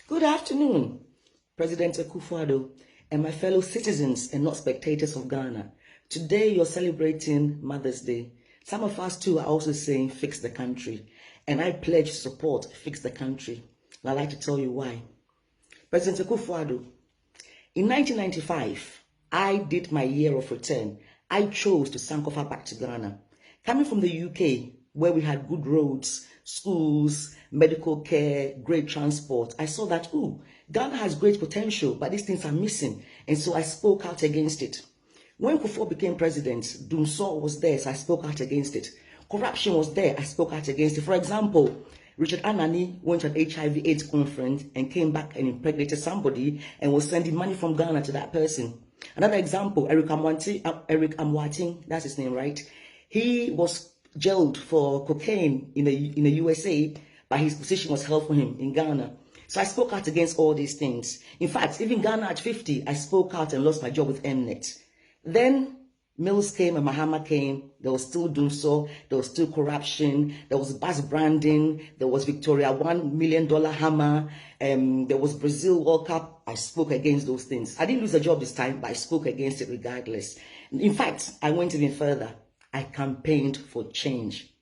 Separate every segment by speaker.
Speaker 1: Good afternoon, President Akufo-Addo and my fellow citizens and not spectators of Ghana. Today you're celebrating Mother's Day. Some of us too are also saying fix the country. And I pledge to support fix the country. And I'd like to tell you why. President Akufo-Addo, in 1995, I did my year of return. I chose to Sankofa back to Ghana. Coming from the UK, where we had good roads, schools, medical care, great transport, I saw that, Ghana has great potential, but these things are missing. And so I spoke out against it. When Kufuor became president, Dumsor was there, so I spoke out against it. Corruption was there, I spoke out against it. For example, Richard Anani went to an HIV/AIDS conference and came back and impregnated somebody and was sending money from Ghana to that person. Another example, Eric Amwating, that's his name, right? He was jailed for cocaine in the USA, but his position was held for him in Ghana. So I spoke out against all these things. In fact, even Ghana at 50, I spoke out and lost my job with Mnet. Then Mills came and Mahama came. There was still Dumsor, there was still corruption, there was bus branding, there was Victoria $1 million hammer, there was Brazil World Cup. I spoke against those things. I didn't lose a job this time, but I spoke against it regardless. In fact, I went even further. I campaigned for change.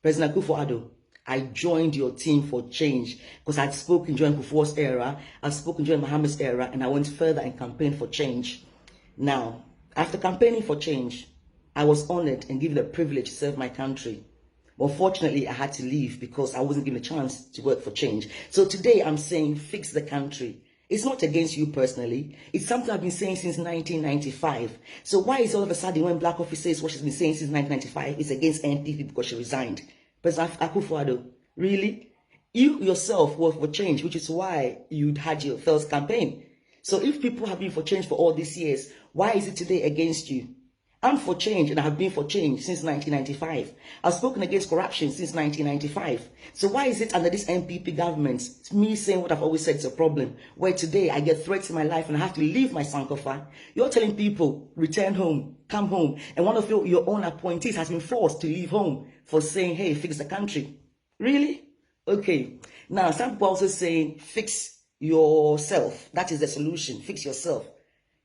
Speaker 1: President Akufo-Addo, I joined your team for change because I'd spoken during Kufuor's era, I'd spoken during Mahama's era, and I went further and campaigned for change. Now, after campaigning for change, I was honored and given the privilege to serve my country. Unfortunately, I had to leave because I wasn't given a chance to work for change. So today I'm saying fix the country. It's not against you personally. It's something I've been saying since 1995. So why is all of a sudden when Black Office says what she's been saying since 1995 is against NPP because she resigned? President Akufo-Addo, really? You yourself were for change, which is why you'd had your first campaign. So if people have been for change for all these years, why is it today against you? I'm for change and I have been for change since 1995. I've spoken against corruption since 1995. So why is it under this NPP government, it's me saying what I've always said is a problem, where today I get threats in my life and I have to leave my Sankofa? You're telling people, return home, come home, and one of your own appointees has been forced to leave home for saying, hey, fix the country. Really? Okay. Now, some people also saying, fix yourself. That is the solution. Fix yourself.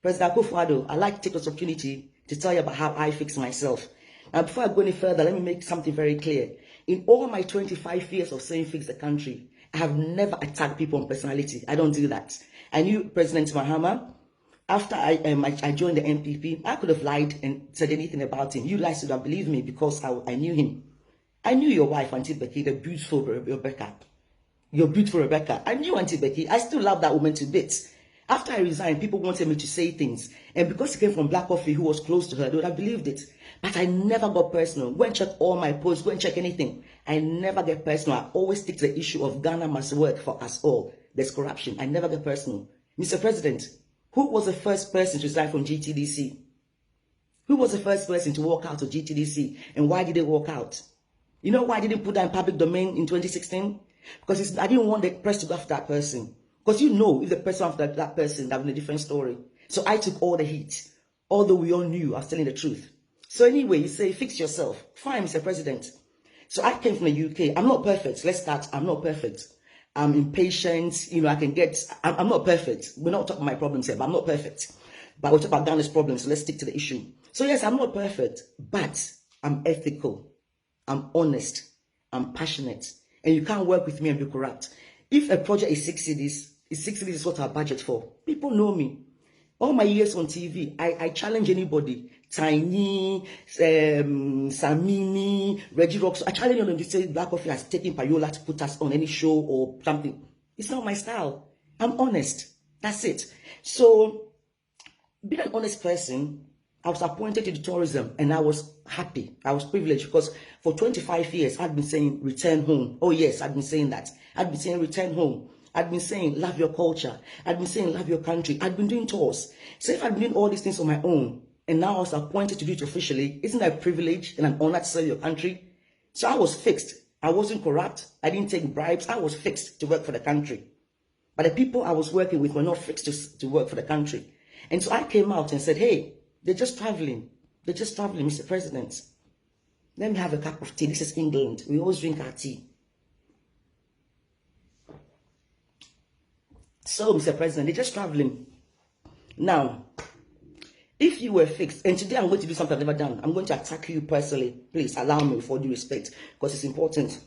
Speaker 1: President Akufo-Addo, I'd like to take this opportunity to tell you about how I fix myself. Now, before I go any further, let me make something very clear. In all my 25 years of saying fix the country, I have never attacked people on personality. I don't do that. I knew President Mahama. After I joined the NPP, I could have lied and said anything about him. You guys should have believed me because I knew him. I knew your wife, Auntie Becky, the beautiful Rebecca. You're beautiful, Rebecca. I knew Auntie Becky. I still love that woman to bits. After I resigned, people wanted me to say things. And because it came from Black Coffee, who was close to her, they would have believed it. But I never got personal. Go and check all my posts. Go and check anything. I never get personal. I always stick to the issue of Ghana must work for us all. There's corruption. I never get personal. Mr. President, who was the first person to resign from GTDC? Who was the first person to walk out of GTDC? And why did they walk out? You know why I didn't put that in public domain in 2016? Because I didn't want the press to go after that person. Because you know, if the person after that person, that would be a different story. So I took all the heat, although we all knew I was telling the truth. So anyway, you say, fix yourself. Fine, Mr. President. So I came from the UK. I'm not perfect. Let's start. I'm not perfect. I'm impatient. You know, I'm not perfect. We're not talking about my problems here, but I'm not perfect. But we'll talk about Ghana's problems, so let's stick to the issue. So yes, I'm not perfect, but I'm ethical. I'm honest. I'm passionate. And you can't work with me and be corrupt. If a project is 6 cities, 6 cities is what I budget for. People know me. All my years on TV, I challenge anybody. Tiny, Samini, Reggie Rocks. I challenge them to say Black Coffee has taken Payola to put us on any show or something. It's not my style. I'm honest. That's it. So, being an honest person, I was appointed to the tourism and I was happy. I was privileged because for 25 years, I'd been saying return home. Oh yes, I'd been saying that. I'd been saying return home. I'd been saying love your culture. I'd been saying love your country. I'd been doing tours. So if I'd been doing all these things on my own and now I was appointed to do it officially, isn't that a privilege and an honor to serve your country? So I was fixed. I wasn't corrupt. I didn't take bribes. I was fixed to work for the country. But the people I was working with were not fixed to work for the country. And so I came out and said, hey, they're just traveling. They're just traveling, Mr. President. Let me have a cup of tea. This is England. We always drink our tea. So, Mr. President, they're just traveling. Now, if you were fixed, and today I'm going to do something I've never done. I'm going to attack you personally. Please allow me, with all due respect, because it's important.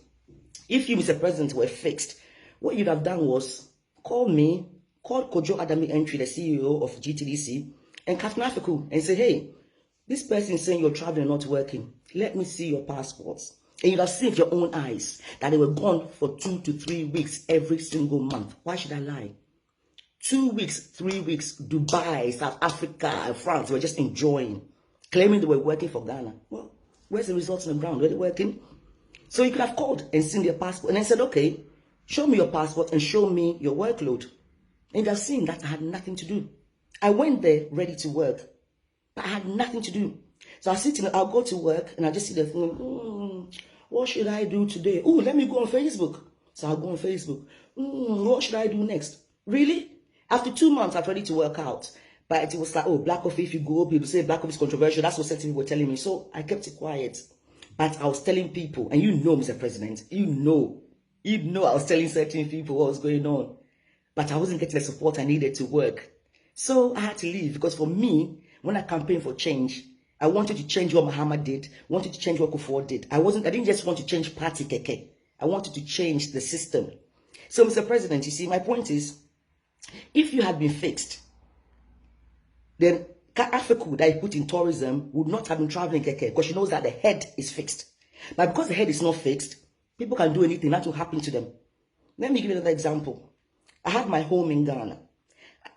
Speaker 1: If you, Mr. President, were fixed, what you'd have done was call me, call Kojo Adami Entry, the CEO of GTDC, and Captain Africa, and say, hey, this person is saying you're traveling and not working. Let me see your passports. And you'd have seen with your own eyes that they were gone for 2 to 3 weeks every single month. Why should I lie? 2 weeks, 3 weeks, Dubai, South Africa, and France were just enjoying, claiming they were working for Ghana. Well, where's the results on the ground? Were they working? So you could have called and seen their passport and then said, okay, show me your passport and show me your workload. And you'd have seen that I had nothing to do. I went there ready to work, but I had nothing to do. So I'll go to work and I just see the thing, what should I do today? Oh, let me go on Facebook. So I'll go on Facebook. What should I do next? Really? After 2 months, I was ready to work out. But it was like, oh, black coffee, if you go, people say black coffee is controversial. That's what certain people were telling me. So I kept it quiet. But I was telling people, and you know, Mr. President, you know I was telling certain people what was going on. But I wasn't getting the support I needed to work. So I had to leave, because for me, when I campaigned for change, I wanted to change what Mahama did, wanted to change what Kufuor did. I didn't just want to change party keke. I wanted to change the system. So, Mr. President, you see, my point is, if you had been fixed, then Africa that you put in tourism would not have been traveling keke, because she knows that the head is fixed. But because the head is not fixed, people can do anything, that will happen to them. Let me give you another example. I had my home in Ghana.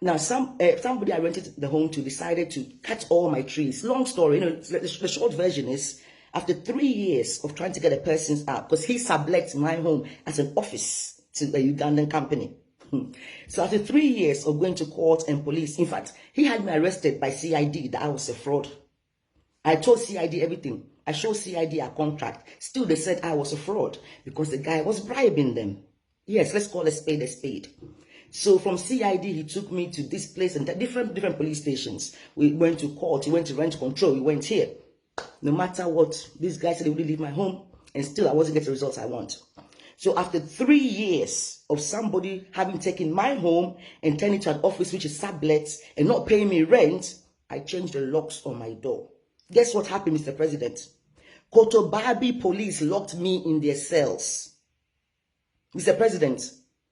Speaker 1: Now, somebody I rented the home to decided to cut all my trees. Long story, the short version is, after 3 years of trying to get a person's out, because he sublet my home as an office to a Ugandan company. So after 3 years of going to court and police, in fact, he had me arrested by CID that I was a fraud. I told CID everything. I showed CID a contract. Still, they said I was a fraud because the guy was bribing them. Yes, let's call a spade a spade. So from CID, he took me to this place and different police stations. We went to court. He went to rent control. We went here. No matter what, this guy said he wouldn't leave my home, and still I wasn't getting the results I want. So after 3 years of somebody having taken my home and turned it to an office which is sublet and not paying me rent, I changed the locks on my door. Guess what happened, Mr. President? Kotobabi police locked me in their cells. Mr. President,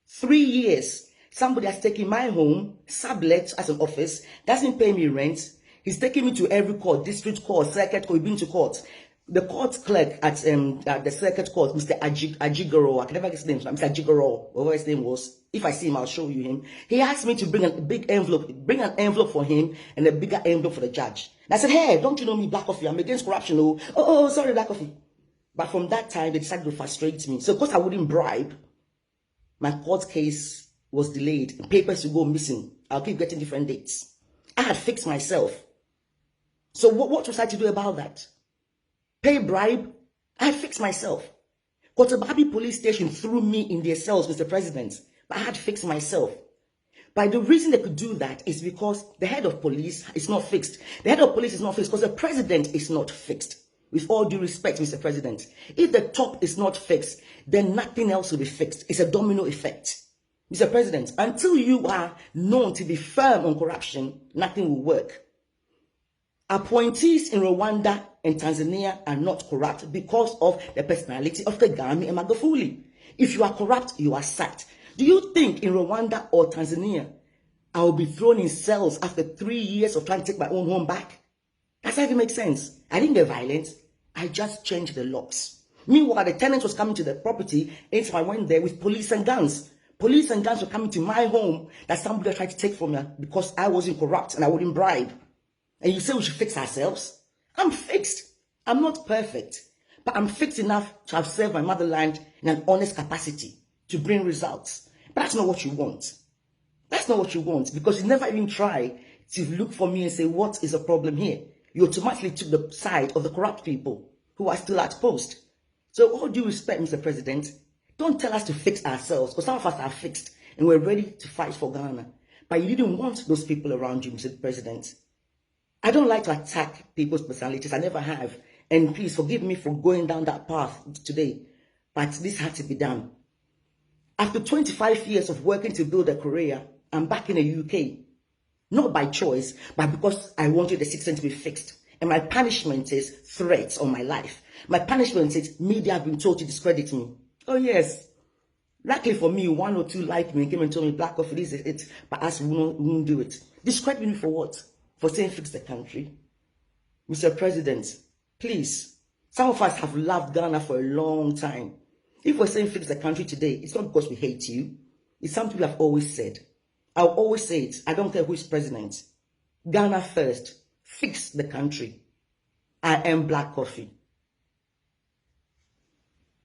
Speaker 1: 3 years. Somebody has taken my home, sublet as an office, doesn't pay me rent. He's taking me to every court, district court, circuit court, we've been to court. The court clerk at the circuit court, Mr. Ajigoro, I can never get his name, Mr. Ajigoro, whatever his name was. If I see him, I'll show you him. He asked me to bring a big envelope, bring an envelope for him and a bigger envelope for the judge. And I said, hey, don't you know me, Black Coffee? I'm against corruption. Oh, sorry, Black Coffee. But from that time, they decided to frustrate me. So because I wouldn't bribe, my court case was delayed. Papers to go missing. I'll keep getting different dates. I had fixed myself. So what was I to do about that? Pay bribe? I had fixed myself. Kotobabi police station threw me in their cells, Mr. President. But I had fixed myself. But the reason they could do that is because the head of police is not fixed. The head of police is not fixed because the president is not fixed. With all due respect, Mr. President, if the top is not fixed, then nothing else will be fixed. It's a domino effect. Mr. President, until you are known to be firm on corruption, nothing will work. Appointees in Rwanda and Tanzania are not corrupt because of the personality of Kagame and Magufuli. If you are corrupt, you are sacked. Do you think in Rwanda or Tanzania, I will be thrown in cells after 3 years of trying to take my own home back? That's how it makes sense. I didn't get violent. I just changed the locks. Meanwhile, the tenant was coming to the property, and so I went there with police and guns. Police and guns were coming to my home that somebody tried to take from me because I wasn't corrupt and I wouldn't bribe. And you say we should fix ourselves? I'm fixed. I'm not perfect, but I'm fixed enough to have served my motherland in an honest capacity to bring results. But that's not what you want. That's not what you want, because you never even try to look for me and say, what is the problem here? You automatically took the side of the corrupt people who are still at post. So all due respect, Mr. President, don't tell us to fix ourselves, because some of us are fixed and we're ready to fight for Ghana. But you didn't want those people around you, Mr. President. I don't like to attack people's personalities. I never have. And please forgive me for going down that path today. But this had to be done. After 25 years of working to build a career, I'm back in the UK. Not by choice, but because I wanted the system to be fixed. And my punishment is threats on my life. My punishment is media have been told to discredit me. Oh yes. Luckily for me, 1 or 2 like me and came and told me Black Coffee, this is it. But us, we won't do it. Discredit me for what? For saying fix the country? Mr. President, please. Some of us have loved Ghana for a long time. If we're saying fix the country today, it's not because we hate you. It's something people have always said. I'll always say it. I don't care who is president. Ghana first. Fix the country. I am Black Coffee.